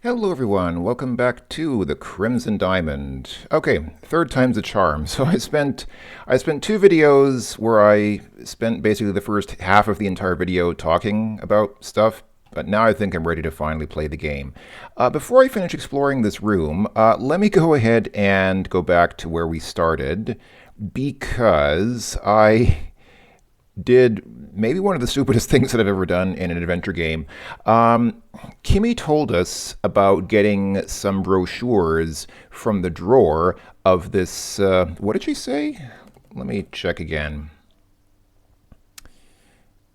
Hello everyone, welcome back to the Crimson Diamond. Okay, third time's a charm. So I spent two videos where I spent basically the first half of the entire video talking about stuff, but now I think I'm ready to finally play the game. Before I finish exploring this room, let me go ahead and go back to where we started because I did maybe one of the stupidest things that I've ever done in an adventure game. Kimmy told us about getting some brochures from the drawer of this. What did she say? Let me check again.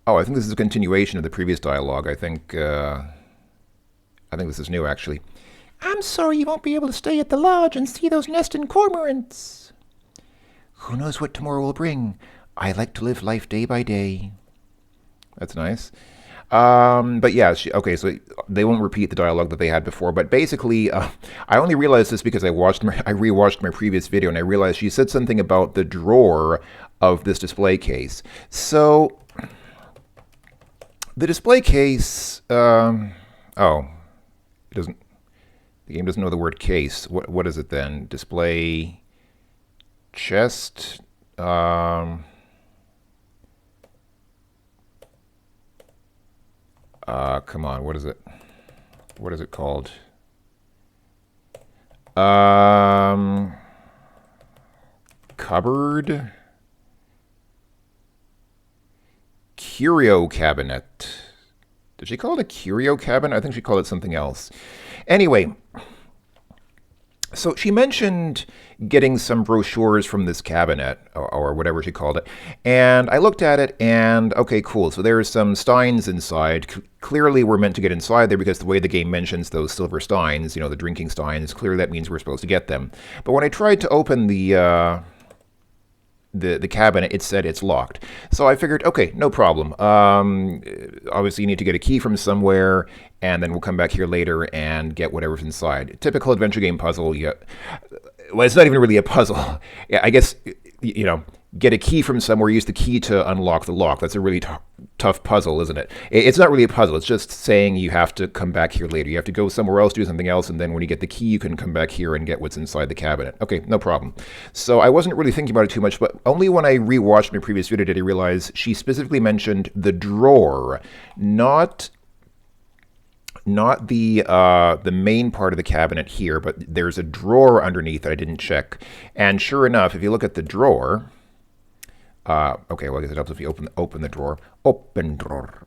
Oh, I think this is a continuation of the previous dialogue. I think this is new, actually. I'm sorry you won't be able to stay at the lodge and see those nesting cormorants. Who knows what tomorrow will bring? I like to live life day by day. That's nice. But yeah, okay, so they won't repeat the dialogue that they had before. But basically, I only realized this because I rewatched my previous video, and I realized she said something about the drawer of this display case. The display case. Oh, it doesn't. The game doesn't know the word case. What is it then? Display chest. Come on, what is it? What is it called? Cupboard? Curio cabinet. Did she call it a curio cabinet? I think she called it something else. Anyway, so she mentioned getting some brochures from this cabinet, or whatever she called it. And I looked at it, and okay, cool. So there's some steins inside. Clearly, we're meant to get inside there because the way the game mentions those silver steins, the drinking steins, clearly that means we're supposed to get them. But when I tried to open the cabinet, it said it's locked. So I figured, okay, no problem. Obviously, you need to get a key from somewhere, and then we'll come back here later and get whatever's inside. Typical adventure game puzzle. Well, it's not even really a puzzle. Yeah, I guess, get a key from somewhere, use the key to unlock the lock. That's a really tough puzzle, isn't it? It's not really a puzzle. It's just saying you have to come back here later. You have to go somewhere else, do something else, and then when you get the key, you can come back here and get what's inside the cabinet. Okay, no problem. So I wasn't really thinking about it too much, but only when I rewatched my previous video did I realize she specifically mentioned the drawer, not the main part of the cabinet here, but there's a drawer underneath that I didn't check. And sure enough, if you look at the drawer, okay, well, I guess it helps if you open the drawer. Open drawer.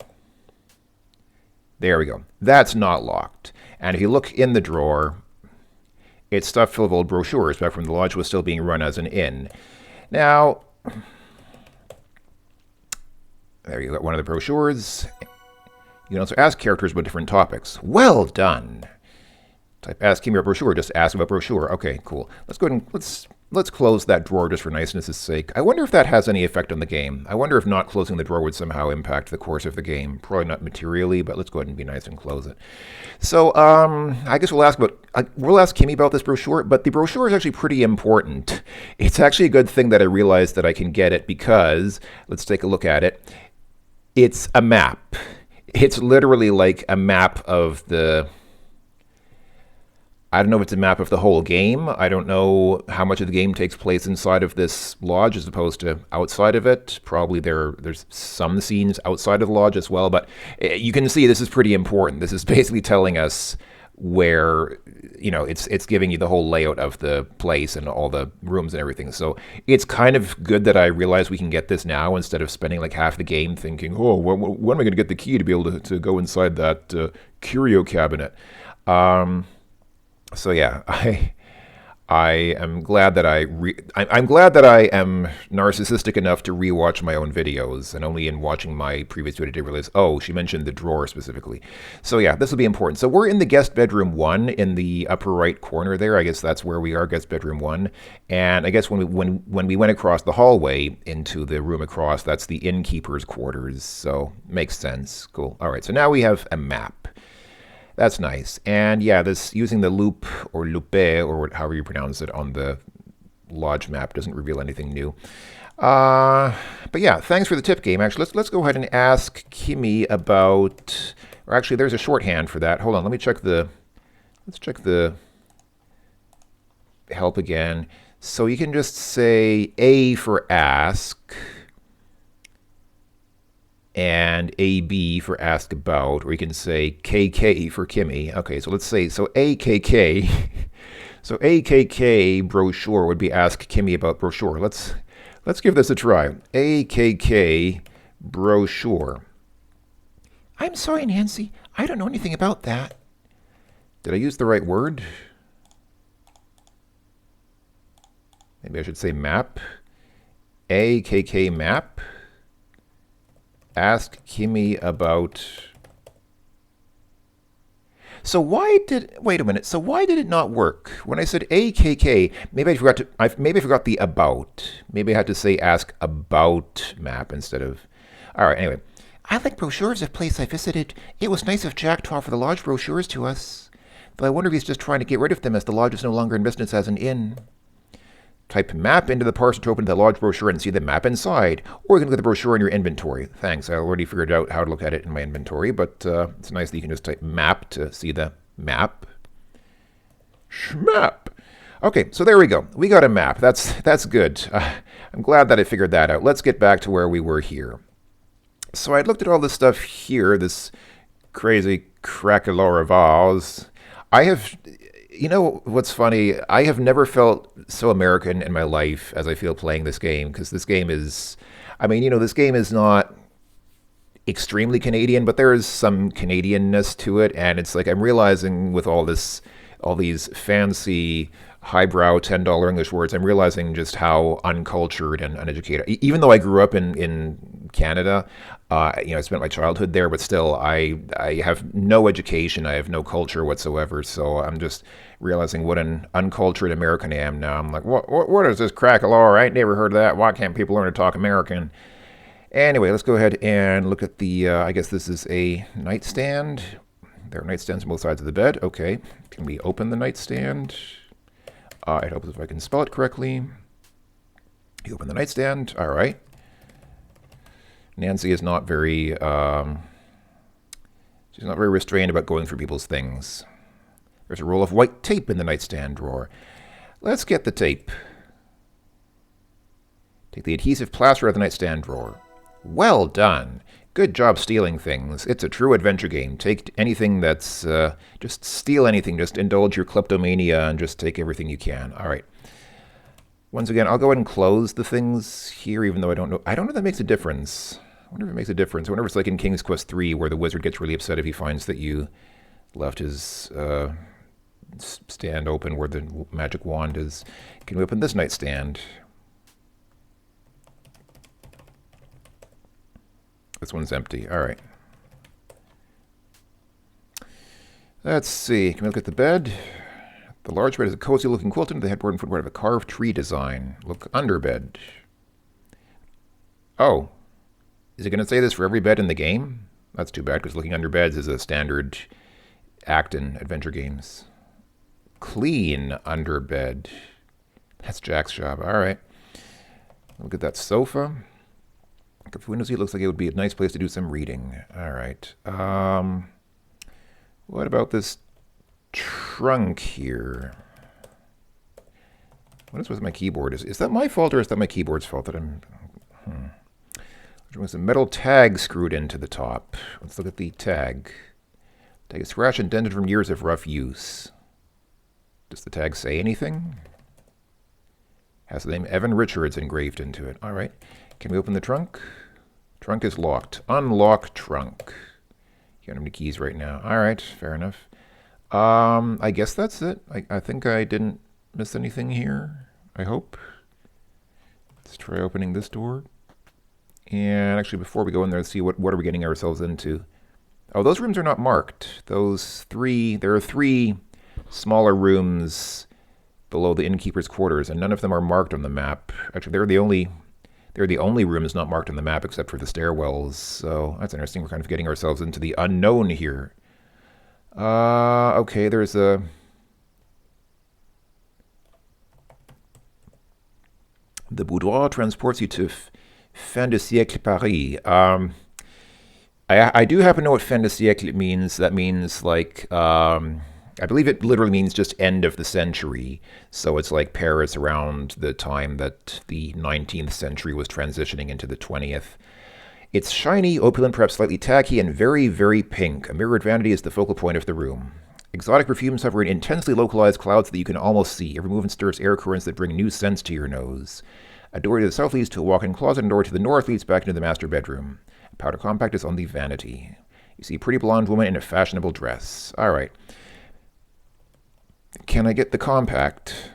There we go. That's not locked. And if you look in the drawer, it's stuff full of old brochures back when the lodge was still being run as an inn. Now, there you got one of the brochures. You can also ask characters about different topics. Well done. Type ask him about brochure, just ask about brochure. Okay, cool. Let's go ahead and let's close that drawer just for niceness' sake. I wonder if that has any effect on the game. I wonder if not closing the drawer would somehow impact the course of the game. Probably not materially, but let's go ahead and be nice and close it. So, I guess we'll ask Kimmy about this brochure, but the brochure is actually pretty important. It's actually a good thing that I realized that I can get it because, let's take a look at it. It's a map. It's literally like a map of the... I don't know if it's a map of the whole game. I don't know how much of the game takes place inside of this lodge as opposed to outside of it. Probably there's some scenes outside of the lodge as well, but you can see this is pretty important. This is basically telling us where, it's giving you the whole layout of the place and all the rooms and everything. So it's kind of good that I realize we can get this now instead of spending like half the game thinking, oh, when am I going to get the key to be able to go inside that curio cabinet? So yeah, I am glad that I'm glad that I am narcissistic enough to rewatch my own videos, and only in watching my previous video did I realize, oh, she mentioned the drawer specifically. So yeah, this will be important. So we're in the guest bedroom 1 in the upper right corner there. I guess that's where we are, guest bedroom 1. And I guess when we went across the hallway into the room across, that's the innkeeper's quarters. So makes sense. Cool. All right. So now we have a map. That's nice. And yeah, this using the loop or lupe or however you pronounce it on the lodge map doesn't reveal anything new. But yeah, thanks for the tip, game. Actually, let's go ahead and ask Kimmy about... Or actually, there's a shorthand for that. Hold on, let me check the Let's check the help again. So you can just say A for ask and AB for ask about, or you can say KK for Kimmy. Okay, so let's say, so AKK, so AKK brochure would be ask Kimmy about brochure. Let's give this a try. AKK brochure. I'm sorry, Nancy. I don't know anything about that. Did I use the right word? Maybe I should say map. AKK map. Ask Kimmy about. So why did, wait a minute, so why did it not work? When I said AKK, maybe I forgot the about. Maybe I had to say ask about map instead of, all right, anyway. I like brochures of place I visited. It was nice of Jack to offer the lodge brochures to us. Though I wonder if he's just trying to get rid of them as the lodge is no longer in business as an inn. Type map into the parser to open the lodge brochure and see the map inside. Or you can look at the brochure in your inventory. Thanks, I already figured out how to look at it in my inventory, but it's nice that you can just type map to see the map. Schmap. Okay, so there we go. We got a map. That's good. I'm glad that I figured that out. Let's get back to where we were here. So I looked at all this stuff here, this crazy craquelure vase. I have, you know what's funny? I have never felt so American in my life as I feel playing this game, because this game is, I mean, you know, this game is not extremely Canadian, but there is some Canadianness to it, and it's like I'm realizing with all these fancy highbrow $10 English words, I'm realizing just how uncultured and uneducated. Even though I grew up in Canada, I spent my childhood there, but still, I have no education, I have no culture whatsoever. So I'm just realizing what an uncultured American I am now. I'm like, what is this crack-a-law? I ain't never heard of that. Why can't people learn to talk American? Anyway, let's go ahead and look at the, I guess this is a nightstand. There are nightstands on both sides of the bed. Okay, can we open the nightstand? It helps if I can spell it correctly. You open the nightstand. All right. Nancy is not very, she's not very restrained about going through people's things. There's a roll of white tape in the nightstand drawer. Let's get the tape. Take the adhesive plaster out of the nightstand drawer. Well done. Good job stealing things. It's a true adventure game. Take anything that's, just steal anything. Just indulge your kleptomania and just take everything you can. All right. Once again, I'll go ahead and close the things here, even though I don't know if that makes a difference. I wonder if it makes a difference. I wonder if it's like in King's Quest 3, where the wizard gets really upset if he finds that you left his stand open where the magic wand is. Can we open this nightstand? This one's empty. All right. Let's see. Can we look at the bed? The large bed is a cozy-looking quilted. The headboard and footboard have a carved tree design. Look under bed. Oh. Is it going to say this for every bed in the game? That's too bad, because looking under beds is a standard act in adventure games. Clean under bed. That's Jack's job. All right. Look at that sofa. If windows, it looks like it would be a nice place to do some reading. All right. What about this trunk here? What is with my keyboard? Is that my fault, or is that my keyboard's fault that I'm... There's a metal tag screwed into the top. Let's look at the tag. Tag is scratched and dented from years of rough use. Does the tag say anything? Has the name Evan Richards engraved into it. All right. Can we open the trunk? Trunk is locked. Unlock trunk. You don't have any keys right now. All right, fair enough. I guess that's it. I think I didn't miss anything here. I hope. Let's try opening this door. And actually, before we go in there, let's see what are we getting ourselves into. Oh, those rooms are not marked. There are three smaller rooms below the innkeeper's quarters, and none of them are marked on the map. Actually, they're the only rooms not marked on the map except for the stairwells. So that's interesting. We're kind of getting ourselves into the unknown here. Okay, there's a... The boudoir transports you to fin de siècle Paris. I do happen to know what fin de siècle means. That means like I believe it literally means just end of the century. So it's like Paris around the time that the 19th century was transitioning into the 20th. It's shiny, opulent, perhaps slightly tacky, and very, very pink. A mirrored vanity is the focal point of the room. Exotic perfumes hover in intensely localized clouds that you can almost see. Every movement stirs air currents that bring new scents to your nose. A door to the south leads to a walk-in closet, and a door to the north leads back into the master bedroom. A powder compact is on the vanity. You see a pretty blonde woman in a fashionable dress. All right. Can I get the compact?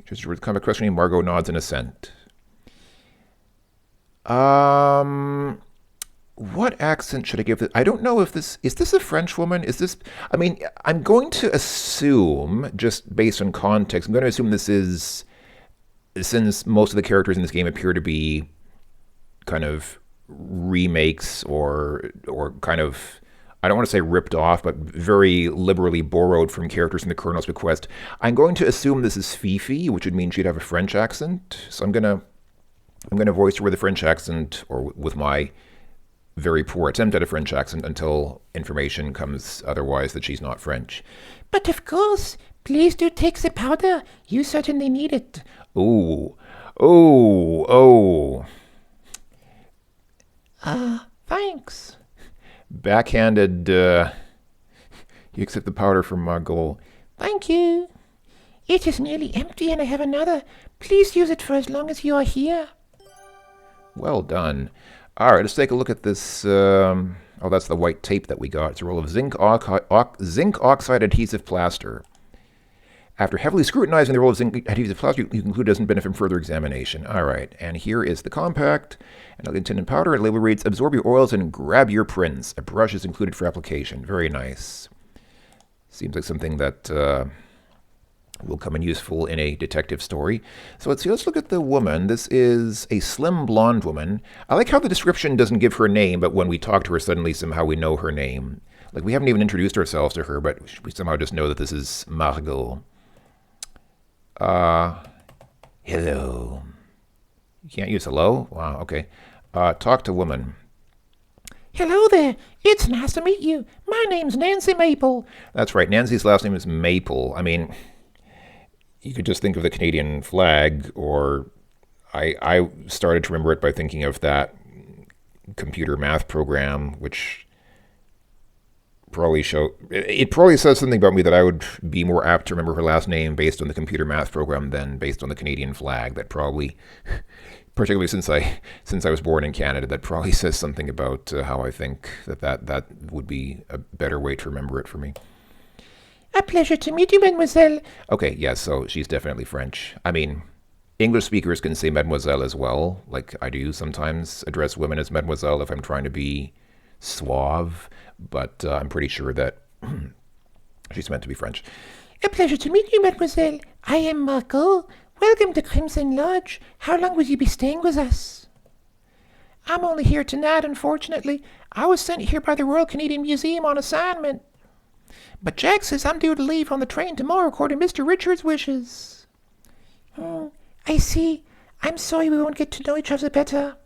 Just a compact questioning. Margot nods in assent. What accent should I give this? I don't know if this is this a French woman? Is this? I mean, I'm going to assume, just based on context, I'm going to assume this is, since most of the characters in this game appear to be kind of remakes or kind of, I don't want to say ripped off, but very liberally borrowed from characters in the Colonel's Bequest. I'm going to assume this is Fifi, which would mean she'd have a French accent. So I'm gonna voice her with a French accent, or with my very poor attempt at a French accent, until information comes otherwise that she's not French. But of course, please do take the powder. You certainly need it. Oh, oh, oh. Thanks. Backhanded, you accept the powder from Margot. Thank you. It is nearly empty and I have another. Please use it for as long as you are here. Well done. All right, let's take a look at this. Oh, that's the white tape that we got. It's a roll of zinc oxide adhesive plaster. After heavily scrutinizing the roll of zinc adhesive plaster, you conclude it doesn't benefit from further examination. All right, and here is the compact. An tinted powder. A label reads, absorb your oils and grab your prints. A brush is included for application. Very nice. Seems like something that will come in useful in a detective story. So let's see, let's look at the woman. This is a slim blonde woman. I like how the description doesn't give her name, but when we talk to her, suddenly somehow we know her name. Like, we haven't even introduced ourselves to her, but we somehow just know that this is Margot. Hello. You can't use hello? Wow, okay. Talk to woman. Hello there. It's nice to meet you. My name's Nancy Maple. That's right. Nancy's last name is Maple. I mean, you could just think of the Canadian flag, or I started to remember it by thinking of that computer math program, which probably says something about me that I would be more apt to remember her last name based on the computer math program than based on the Canadian flag. That probably, particularly since I was born in Canada, that probably says something about how I think that would be a better way to remember it for me. A pleasure to meet you, mademoiselle. Okay, yes, so she's definitely French. I mean, English speakers can say mademoiselle as well. Like, I do sometimes address women as mademoiselle if I'm trying to be suave, but I'm pretty sure that she's meant to be French. A pleasure to meet you, mademoiselle. I am Margot. Welcome to Crimson Lodge. How long will you be staying with us? I'm only here tonight, unfortunately. I was sent here by the Royal Canadian Museum on assignment. But Jack says I'm due to leave on the train tomorrow according to Mr. Richard's wishes. I see. I'm sorry we won't get to know each other better.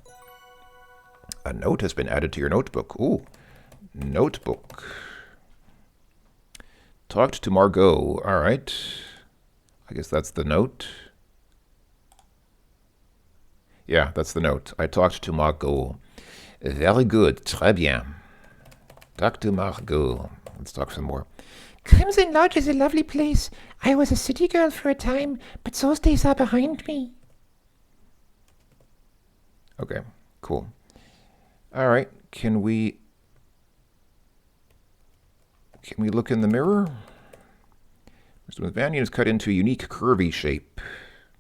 A note has been added to your notebook. Ooh, notebook. Talked to Margot. All right. I guess that's the note. Yeah, that's the note. I talked to Margot. Very good. Très bien. Talk to Margot. Let's talk some more. Crimson Lodge is a lovely place. I was a city girl for a time, but those days are behind me. Okay, cool. All right, can we look in the mirror? Mr. Vanian is cut into a unique curvy shape.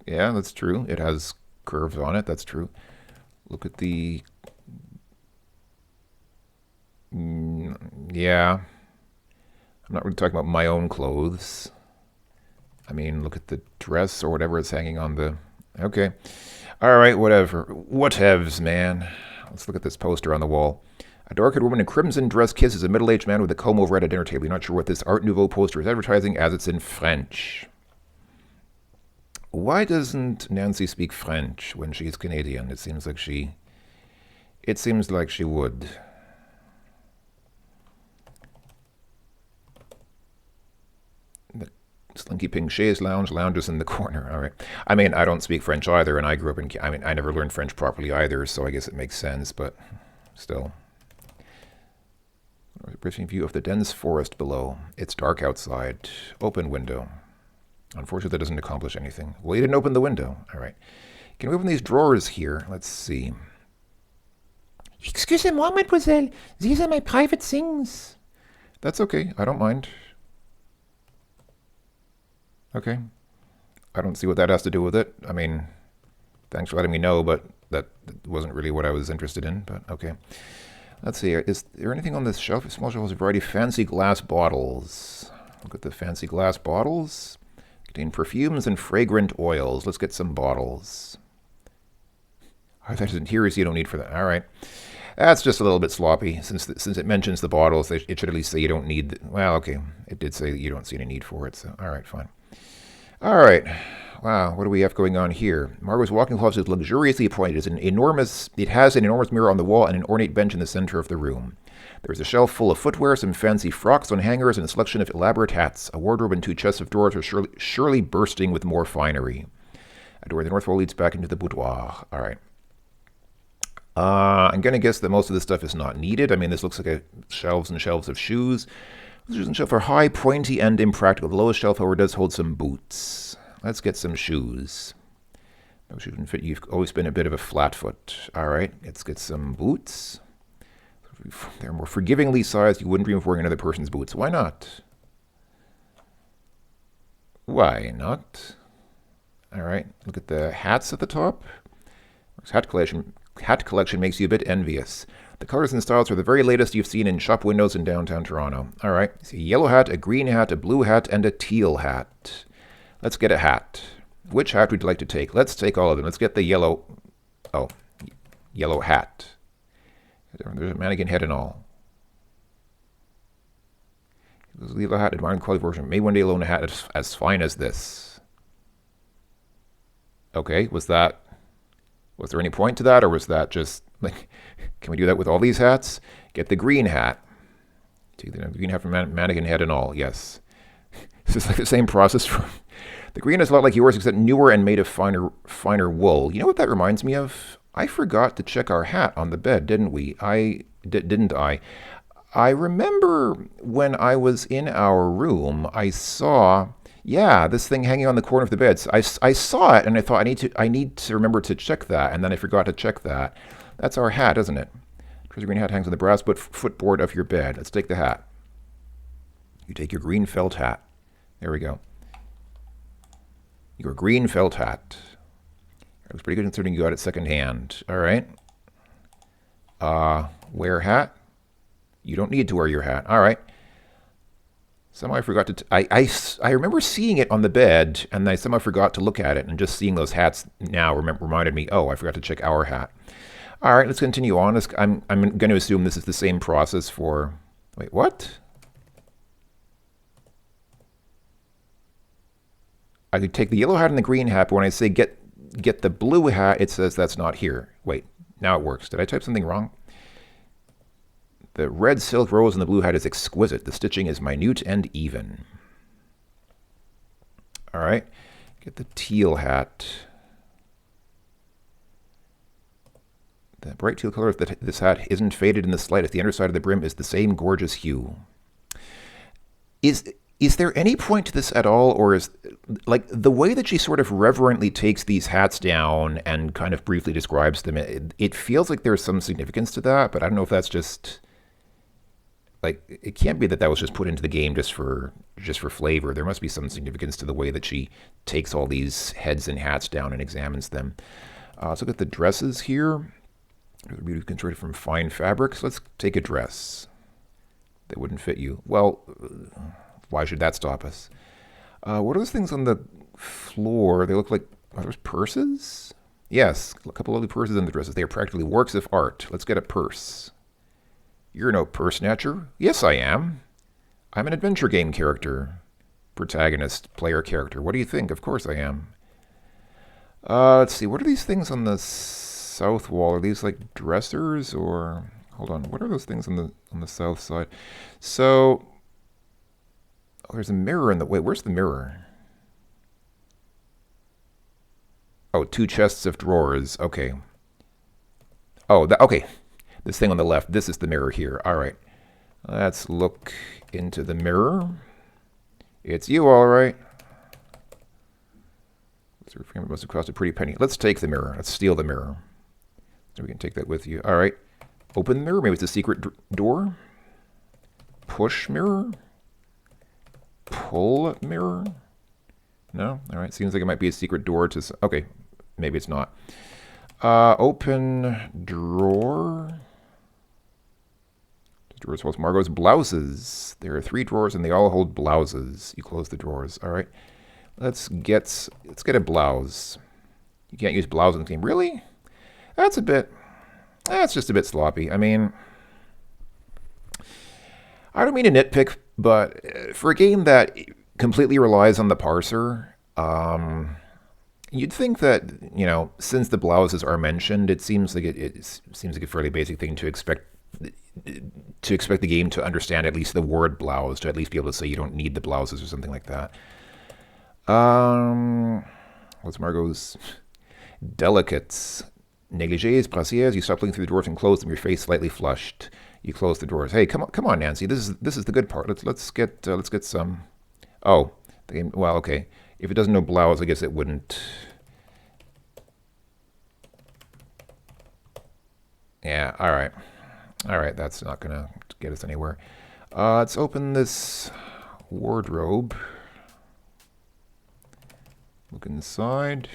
Yeah, that's true. It has curves on it. That's true. Look at the... yeah. I'm not really talking about my own clothes. I mean, look at the dress or whatever is hanging on the... Okay. All right, whatever. Whatevs, man. Let's look at this poster on the wall. A dark-haired woman in crimson dress kisses a middle-aged man with a comb over at a dinner table. You're not sure what this Art Nouveau poster is advertising, as it's in French. Why doesn't Nancy speak French when she's Canadian? It seems like she would. Slinky Ping chaise lounge, lounges in the corner. All right. I mean, I don't speak French either, and I grew up in. I mean, I never learned French properly either, so I guess it makes sense. But still, a briefing view of the dense forest below. It's dark outside. Open window. Unfortunately, that doesn't accomplish anything. Well, you didn't open the window. All right. Can we open these drawers here? Let's see. Excusez-moi, mademoiselle. These are my private things. That's okay. I don't mind. Okay. I don't see what that has to do with it. I mean, thanks for letting me know, but that wasn't really what I was interested in. But okay. Let's see. Is there anything on this shelf? Small shelf has a variety of fancy glass bottles. Look at the fancy glass bottles. Contain perfumes and fragrant oils. Let's get some bottles. Oh, that isn't here, so you don't need for that. All right. That's just a little bit sloppy. Since it mentions the bottles, it should at least say you don't need... Well, okay. It did say that you don't see any need for it, so all right, fine. All right. Wow, what do we have going on here? Margot's walk-in closet is luxuriously appointed. It has an enormous mirror on the wall and an ornate bench in the center of the room. There is a shelf full of footwear, some fancy frocks on hangers, and a selection of elaborate hats. A wardrobe and 2 chests of drawers are surely bursting with more finery. A door in the north wall leads back into the boudoir. All right. I'm going to guess that most of this stuff is not needed. I mean, this looks like shelves and shelves of shoes. The shoes and shelf are high, pointy, and impractical. The lowest shelf, however, does hold some boots. Let's get some shoes. Those shoes can fit. You've always been a bit of a flatfoot. All right, let's get some boots. They're more forgivingly sized. You wouldn't dream of wearing another person's boots. Why not? Why not? All right, look at the hats at the top. Hat collection makes you a bit envious. The colors and styles are the very latest you've seen in shop windows in downtown Toronto. All right, see a yellow hat, a green hat, a blue hat, and a teal hat. Let's get a hat. Which hat would you like to take? Let's take all of them. Let's get the yellow... Oh, yellow hat. There's a mannequin head and all. This yellow hat, admiring quality version. May one day loan a hat as fine as this. Okay, was there any point to that, or was that just like, can we do that with all these hats? Get the green hat. Take the green hat from mannequin head and all, yes. This is like the same process. The green is a lot like yours, except newer and made of finer wool. You know what that reminds me of? I forgot to check our hat on the bed, didn't we? Didn't I? I remember when I was in our room, I saw... Yeah, this thing hanging on the corner of the bed. So I saw it and I thought I need to remember to check that, and then I forgot to check that. That's our hat, isn't it? Treasure green hat hangs on the brass footboard of your bed. Let's take the hat. You take your green felt hat. There we go. Your green felt hat. It looks pretty good considering you got it secondhand. All right. Wear hat. You don't need to wear your hat. All right. Somehow I forgot to... I remember seeing it on the bed, and I somehow forgot to look at it, and just seeing those hats now reminded me, oh, I forgot to check our hat. All right, let's continue on. I'm going to assume this is the same process for... Wait, what? I could take the yellow hat and the green hat, but when I say get the blue hat, it says that's not here. Wait, now it works. Did I type something wrong? The red silk rose in the blue hat is exquisite. The stitching is minute and even. All right. Get the teal hat. The bright teal color of this hat isn't faded in the slightest. The underside of the brim is the same gorgeous hue. Is there any point to this at all, or is like the way that she sort of reverently takes these hats down and kind of briefly describes them? It feels like there's some significance to that, but I don't know if that's just... Like, it can't be that was just put into the game just for flavor. There must be some significance to the way that she takes all these heads and hats down and examines them. Let's look at the dresses here. They're beautifully constructed from fine fabrics. Let's take a dress. That wouldn't fit you. Well, why should that stop us? What are those things on the floor? They look like, are those purses? Yes, a couple of the purses in the dresses. They are practically works of art. Let's get a purse. You're no purse snatcher. Yes, I am. I'm an adventure game character. Protagonist, player character. What do you think? Of course I am. Let's see. What are these things on the south wall? Are these like dressers or... Hold on. What are those things on the south side? So... Oh, there's a mirror in the... Wait, where's the mirror? Oh, two chests of drawers. Okay. Oh, okay. This thing on the left. This is the mirror here. All right. Let's look into the mirror. It's you, all right. It must have cost a pretty penny. Let's take the mirror. Let's steal the mirror. So we can take that with you. All right. Open the mirror. Maybe it's a secret door. Push mirror. Pull mirror. No? All right. Seems like it might be a secret door to... Okay. Maybe it's not. Open drawer. Drawers holds Margot's blouses. There are 3 drawers and they all hold blouses. You close the drawers. All right. Let's get a blouse. You can't use blouse in the game. Really? That's just a bit sloppy. I mean, I don't mean to nitpick, but for a game that completely relies on the parser, you'd think that, you know, since the blouses are mentioned, it seems like it seems like a fairly basic thing to expect the game to understand at least the word blouse, to at least be able to say you don't need the blouses or something like that. What's Margot's delicates? Negligés, brassieres. You stop looking through the drawers and close them. Your face slightly flushed. You close the drawers. Hey, come on, Nancy. This is the good part. Let's get some. Oh, the game. Well, okay. If it doesn't know blouse, I guess it wouldn't. Yeah. All right. All right. That's not gonna get us anywhere. Let's open this wardrobe. Look inside.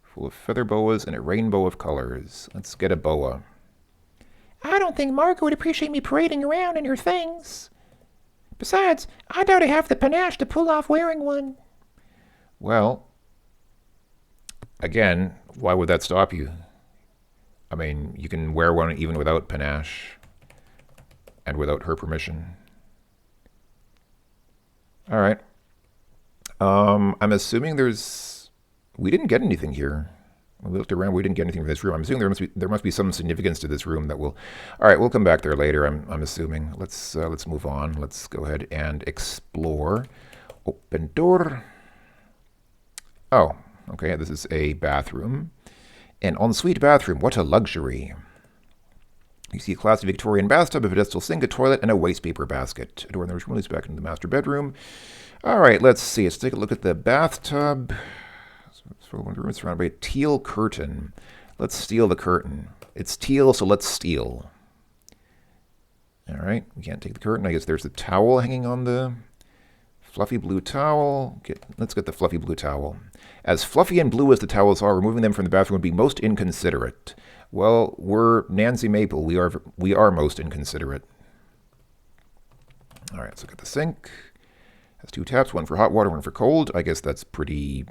Full of feather boas and a rainbow of colors. Let's get a boa. I don't think Margot would appreciate me parading around in her things. Besides, I doubt I have the panache to pull off wearing one. Well, again, why would that stop you? I mean, you can wear one even without panache and without her permission. All right. I'm assuming we didn't get anything here. We looked around. We didn't get anything from this room. I'm assuming there must be some significance to this room that will. All right, we'll come back there later. I'm assuming. Let's move on. Let's go ahead and explore. Open door. Oh, okay. This is a bathroom, an ensuite bathroom. What a luxury! You see a classy Victorian bathtub, a pedestal sink, a toilet, and a waste paper basket. A door in the room leads back into the master bedroom. All right, let's see. Let's take a look at the bathtub. So the room is surrounded by a teal curtain. Let's steal the curtain. It's teal, so let's steal. All right, we can't take the curtain. I guess there's the towel hanging on the fluffy blue towel. Let's get the fluffy blue towel. As fluffy and blue as the towels are, removing them from the bathroom would be most inconsiderate. Well, we're Nancy Maple. We are most inconsiderate. All right, let's look at the sink. Has 2 taps, one for hot water, one for cold. I guess that's pretty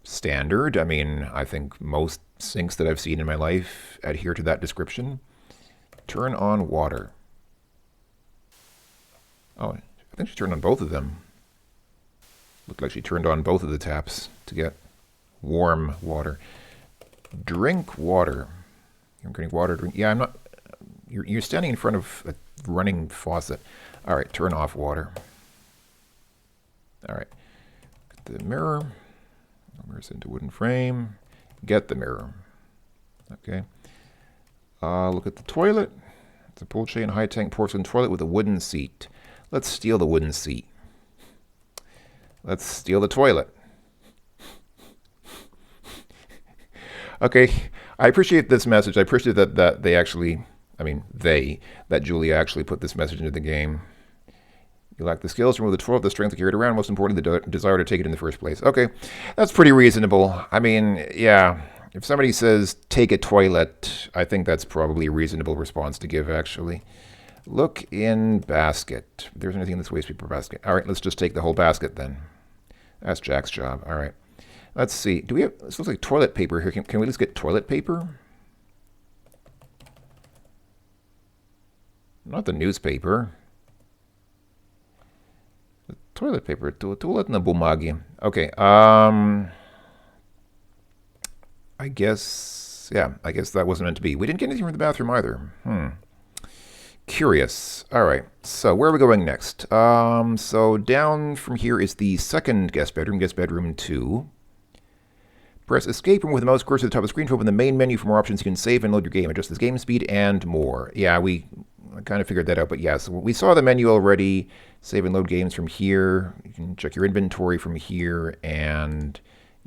standard. I mean, I think most sinks that I've seen in my life adhere to that description. Turn on water. Oh, I think she turned on both of them. Looked like she turned on both of the taps to get warm water. Drink water. You're getting water. Drink. Yeah, I'm not. You're standing in front of a running faucet. All right, turn off water. All right. Get the mirror. Mirror's into wooden frame. Get the mirror. Okay. Look at the toilet. It's a pull chain high tank porcelain toilet with a wooden seat. Let's steal the wooden seat. Let's steal the toilet. Okay. I appreciate this message. I appreciate that they actually, that Julia actually put this message into the game. You lack the skills to remove the toilet, the strength to carry it around, most importantly, the desire to take it in the first place. Okay, that's pretty reasonable. I mean, yeah, if somebody says, take a toilet, I think that's probably a reasonable response to give, actually. Look in basket. If there's anything in this waste paper basket. All right, let's just take the whole basket then. That's Jack's job. All right. Let's see. Do we have, this looks like toilet paper here. Can we just get toilet paper? Not the newspaper. Toilet paper. Toilet na bumagi. Okay. I guess that wasn't meant to be. We didn't get anything from the bathroom either. Curious. All right. So where are we going next? So down from here is the second guest bedroom 2. Press escape and with the mouse cursor at the top of the screen to open the main menu for more options. You can save and load your game, adjust the game speed, and more. Yeah, I kind of figured that out, but yes, we saw the menu already. Save and load games from here. You can check your inventory from here and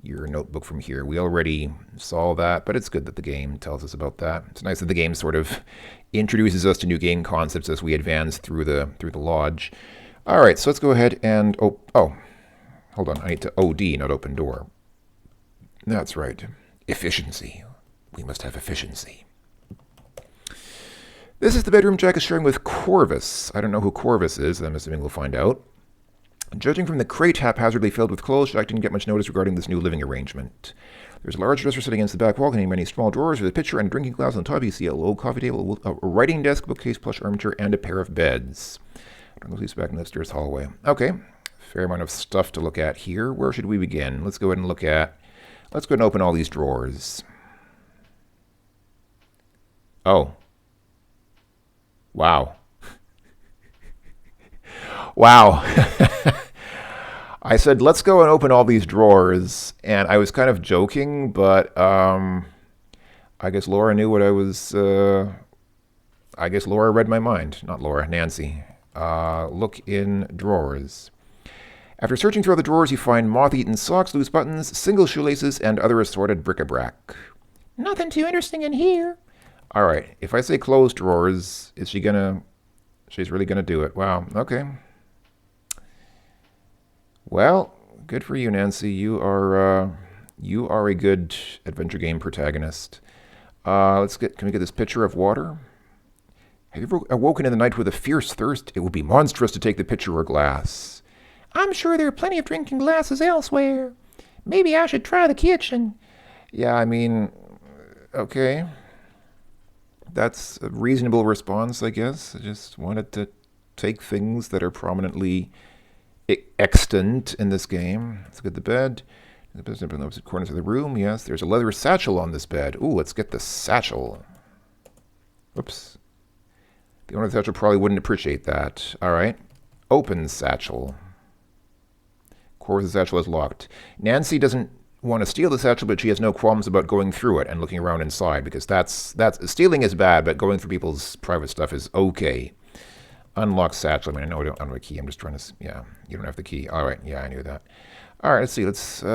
your notebook from here. We already saw that, but it's good that the game tells us about that. It's nice that the game sort of introduces us to new game concepts as we advance through the lodge. All right, so let's go ahead and hold on. I need to OD, not open door. That's right. Efficiency. We must have efficiency. This is the bedroom Jack is sharing with Corvus. I don't know who Corvus is. I'm assuming we'll find out. Judging from the crate haphazardly filled with clothes, Jack didn't get much notice regarding this new living arrangement. There's a large dresser sitting against the back wall containing many small drawers with a pitcher and a drinking glass on top. You see a low coffee table, a writing desk, bookcase, plush armchair, and a pair of beds. I don't know who's back in the upstairs hallway. Okay, fair amount of stuff to look at here. Where should we begin? Let's go ahead and open all these drawers. Oh. Wow. Wow. I said, let's go and open all these drawers. And I was kind of joking, but I guess Laura knew what I was... I guess Laura read my mind. Not Laura, Nancy. Look in drawers. After searching through the drawers, you find moth-eaten socks, loose buttons, single shoelaces, and other assorted bric-a-brac. Nothing too interesting in here. All right. If I say close drawers, is she gonna... She's really gonna do it. Wow. Okay. Well, good for you, Nancy. You are a good adventure game protagonist. Can we get this pitcher of water? Have you ever awoken in the night with a fierce thirst? It would be monstrous to take the pitcher or glass. I'm sure there are plenty of drinking glasses elsewhere. Maybe I should try the kitchen. Yeah, I mean, okay. That's a reasonable response, I guess. I just wanted to take things that are prominently extant in this game. Let's get the bed. The bed in the opposite corners of the room. Yes, there's a leather satchel on this bed. Ooh, let's get the satchel. Oops. The owner of the satchel probably wouldn't appreciate that. All right. Open satchel. Of course, the satchel is locked. Nancy doesn't want to steal the satchel, but she has no qualms about going through it and looking around inside, because that's stealing is bad, but going through people's private stuff is okay. Unlock satchel. I mean, I know I don't have a key. I'm just trying to... Yeah, you don't have the key. All right. Yeah, I knew that. All right, let's see.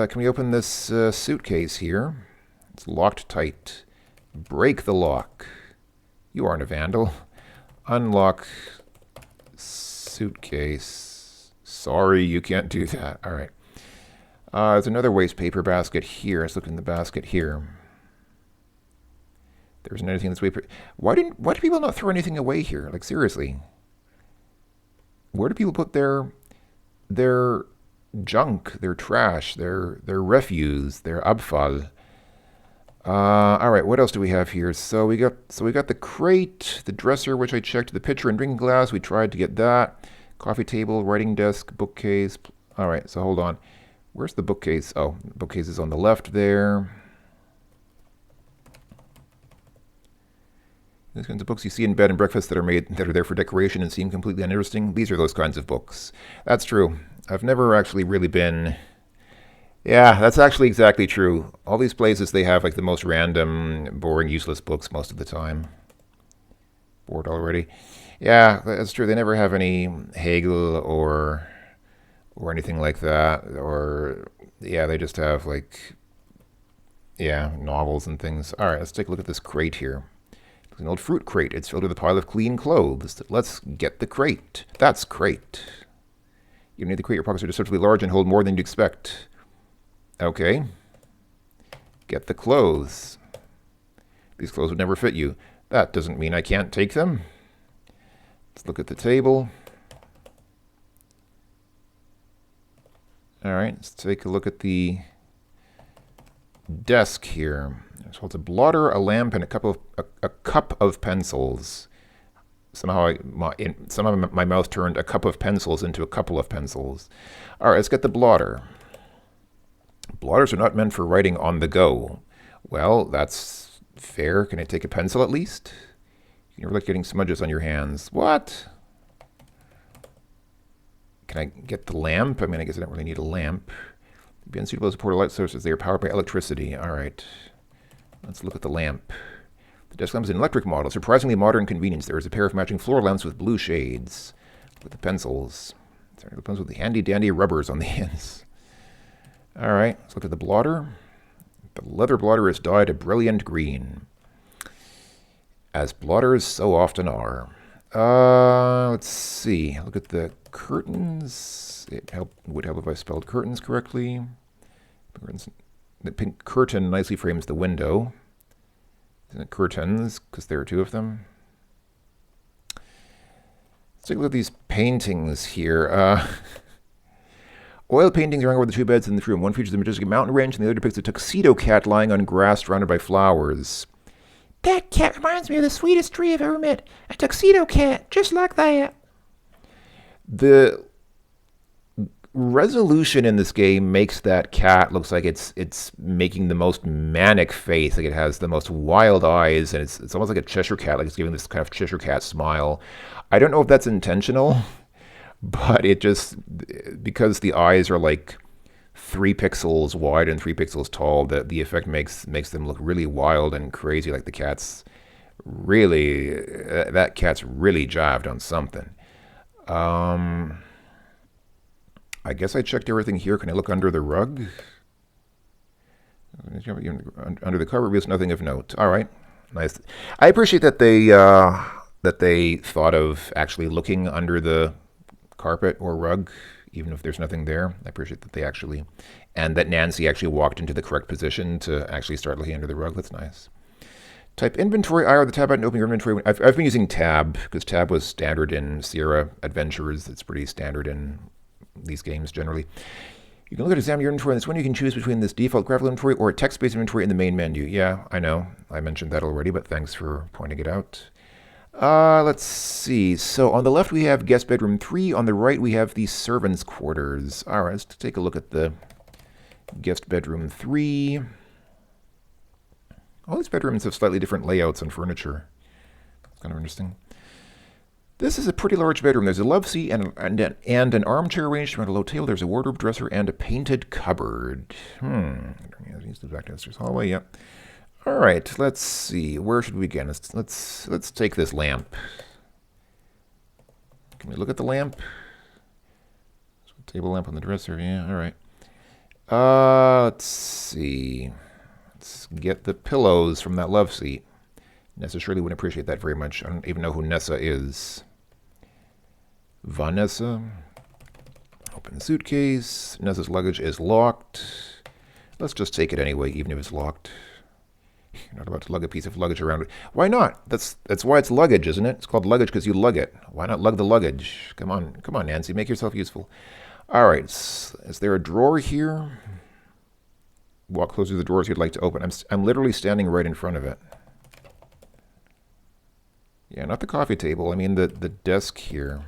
Can we open this suitcase here? It's locked tight. Break the lock. You aren't a vandal. Unlock suitcase. Sorry, you can't do that. All right. There's another waste paper basket here. Let's look in the basket here. There isn't anything in this way. Why do people not throw anything away here? Like, seriously. Where do people put their junk, their trash, their refuse, their Abfall? All right, what else do we have here? So we got the crate, the dresser, which I checked, the pitcher and drinking glass. We tried to get that. Coffee table, writing desk, bookcase. All right, so hold on. Where's the bookcase? Oh, the bookcase is on the left there. These kinds of books you see in bed and breakfast that are there for decoration and seem completely uninteresting. These are those kinds of books. That's true. I've never actually really been... Yeah, that's actually exactly true. All these places, they have like the most random, boring, useless books most of the time. Bored already. Yeah, that's true. They never have any Hegel or anything like that. Or, yeah, they just have like, yeah, novels and things. All right, let's take a look at this crate here. It's an old fruit crate. It's filled with a pile of clean clothes. Let's get the crate. That's crate. You need the crate. Your pockets are deceptively large and hold more than you'd expect. Okay. Get the clothes. These clothes would never fit you. That doesn't mean I can't take them. Let's look at the table. All right, let's take a look at the desk here. So it's a blotter, a lamp, and a cup of pencils. Somehow my mouth turned a cup of pencils into a couple of pencils. All right, let's get the blotter. Blotters are not meant for writing on the go. Well, that's fair. Can I take a pencil at least? You never like getting smudges on your hands. What? Can I get the lamp? I mean, I guess I don't really need a lamp. Be unsuitable as portable light sources. They are powered by electricity. All right. Let's look at the lamp. The desk lamp is an electric model. Surprisingly modern convenience. There is a pair of matching floor lamps with blue shades. With the pencils. Sorry, the pencils with the handy-dandy rubbers on the ends. All right. Let's look at the blotter. The leather blotter is dyed a brilliant green. As blotters so often are. Let's see. Look at the curtains. It would help if I spelled curtains correctly. The pink curtain nicely frames the window. Isn't it curtains? Because there are two of them. Let's take a look at these paintings here. Oil paintings are over the two beds in the room. One features the majestic mountain range, and the other depicts a tuxedo cat lying on grass surrounded by flowers. That cat reminds me of the sweetest tree I've ever met. A tuxedo cat, just like that. The resolution in this game makes that cat looks like it's making the most manic face, like it has the most wild eyes, and it's almost like a Cheshire cat, like it's giving this kind of Cheshire cat smile. I don't know if that's intentional, but it just, because the eyes are like 3 pixels wide and 3 pixels tall, the effect makes them look really wild and crazy, like the cat's really, that cat's really jived on something. I guess I checked everything here. Can I look under the rug? Under the cover reveals nothing of note. All right, nice. I appreciate that they thought of actually looking under the carpet or rug, even if there's nothing there. I appreciate that they actually, and that Nancy actually walked into the correct position to actually start looking under the rug. That's nice. Type inventory, IR the tab button, open your inventory. I've been using tab because tab was standard in Sierra Adventures. It's pretty standard in these games generally. You can look at examine your inventory. In this one, you can choose between this default graphical inventory or a text-based inventory in the main menu. Yeah, I know. I mentioned that already, but thanks for pointing it out. Let's see. So on the left, we have guest bedroom 3. On the right, we have the servants' quarters. All right, let's take a look at the guest bedroom 3. All these bedrooms have slightly different layouts and furniture. It's kind of interesting. This is a pretty large bedroom. There's a love seat and an armchair arranged around a low table. There's a wardrobe, dresser, and a painted cupboard. Back to the upstairs hallway. Yep. All right. Let's see. Where should we begin? Let's take this lamp. Can we look at the lamp? Table lamp on the dresser. Yeah. All right. Let's see. Let's get the pillows from that love seat. Nessa surely wouldn't appreciate that very much. I don't even know who Nessa is. Vanessa. Open the suitcase. Nessa's luggage is locked. Let's just take it anyway, even if it's locked. You're not about to lug a piece of luggage around. Why not? That's why it's luggage, isn't it? It's called luggage because you lug it. Why not lug the luggage? Come on, Nancy, make yourself useful. All right, is there a drawer here? Walk closer to the drawers you'd like to open. I'm literally standing right in front of it. Yeah, not the coffee table. I mean the desk here.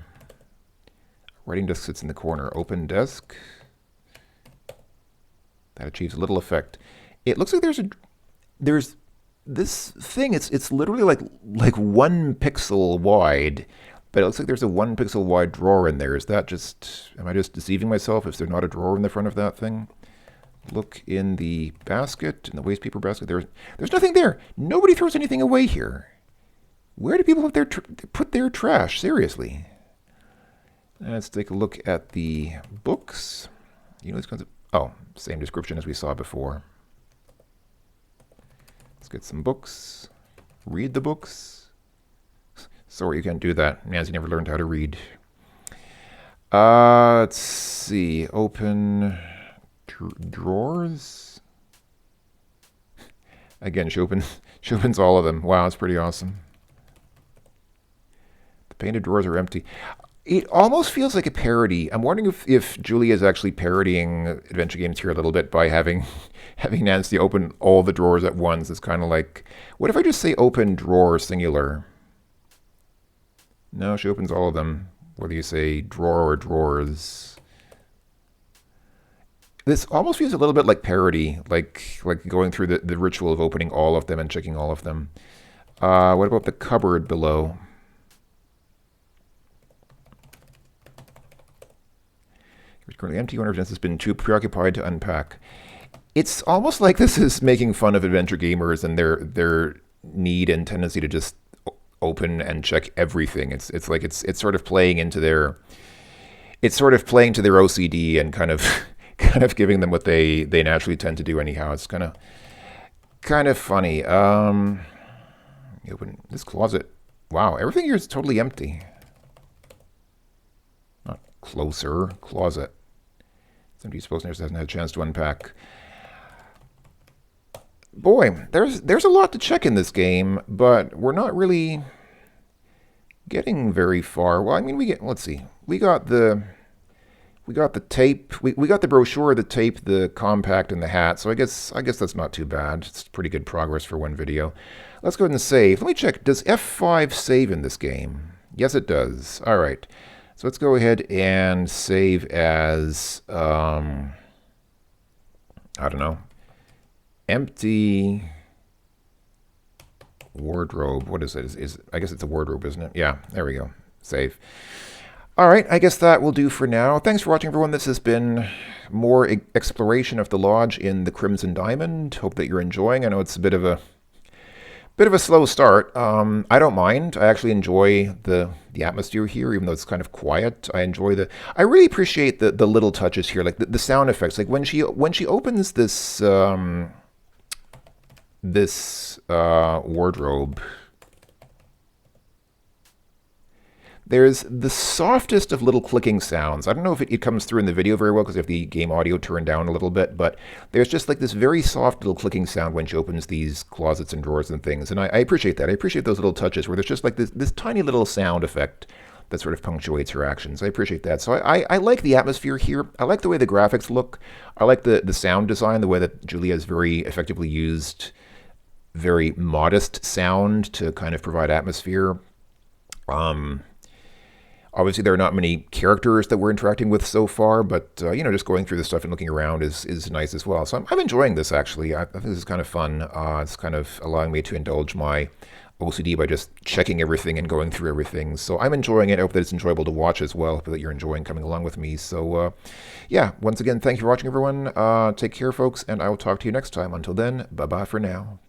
Writing desk sits in the corner. Open desk. That achieves a little effect. It looks like there's this thing. It's literally like 1 pixel wide, but it looks like there's a 1 pixel wide drawer in there. Is that just? Am I just deceiving myself? Is there not a drawer in the front of that thing? Look in the basket, in the waste paper basket. There's nothing there. Nobody throws anything away here. Where do people put their trash? Seriously. Let's take a look at the books. You know these kinds of. Oh, same description as we saw before. Let's get some books. Read the books. Sorry, you can't do that. Nancy never learned how to read. Let's see. Open drawers. Again, she opens all of them. Wow, it's pretty awesome. The painted drawers are empty. It almost feels like a parody. I'm wondering if Julia is actually parodying adventure games here a little bit by having Nancy open all the drawers at once. It's kind of like, what if I just say open drawer singular? No, she opens all of them, whether you say drawer or drawers. This almost feels a little bit like parody, like going through the ritual of opening all of them and checking all of them. What about the cupboard below? It's currently empty. Owner has been too preoccupied to unpack. It's almost like this is making fun of adventure gamers and their need and tendency to just open and check everything. It's like it's sort of playing into their OCD and kind of kind of giving them what they naturally tend to do anyhow. It's kind of funny. Open this closet. Wow, everything here is totally empty. Not closer. Closet. Somebody supposed to hasn't had a chance to unpack. Boy, there's a lot to check in this game, but we're not really getting very far. Well, I mean, let's see. We got the tape. We got the brochure, the tape, the compact, and the hat. So I guess that's not too bad. It's pretty good progress for one video. Let's go ahead and save. Let me check. Does F5 save in this game? Yes, it does. All right. So let's go ahead and save as I don't know. Empty wardrobe. What is it? I guess it's a wardrobe, isn't it? Yeah. There we go. Save. All right, I guess that will do for now. Thanks for watching, everyone. This has been more exploration of the lodge in the Crimson Diamond. Hope that you're enjoying. I know it's a bit of a slow start. I don't mind. I actually enjoy the atmosphere here, even though it's kind of quiet. I really appreciate the little touches here, like the sound effects. Like when she opens this wardrobe. There's the softest of little clicking sounds. I don't know if it comes through in the video very well because I have the game audio turned down a little bit, but there's just like this very soft little clicking sound when she opens these closets and drawers and things. And I appreciate that. I appreciate those little touches where there's just like this tiny little sound effect that sort of punctuates her actions. I appreciate that. So I like the atmosphere here. I like the way the graphics look. I like the sound design, the way that Julia has very effectively used very modest sound to kind of provide atmosphere. Obviously, there are not many characters that we're interacting with so far, but just going through the stuff and looking around is nice as well. So I'm enjoying this, actually. I think this is kind of fun. It's kind of allowing me to indulge my OCD by just checking everything and going through everything. So I'm enjoying it. I hope that it's enjoyable to watch as well. I hope that you're enjoying coming along with me. So yeah, once again, thank you for watching, everyone. Take care, folks, and I will talk to you next time. Until then, bye-bye for now.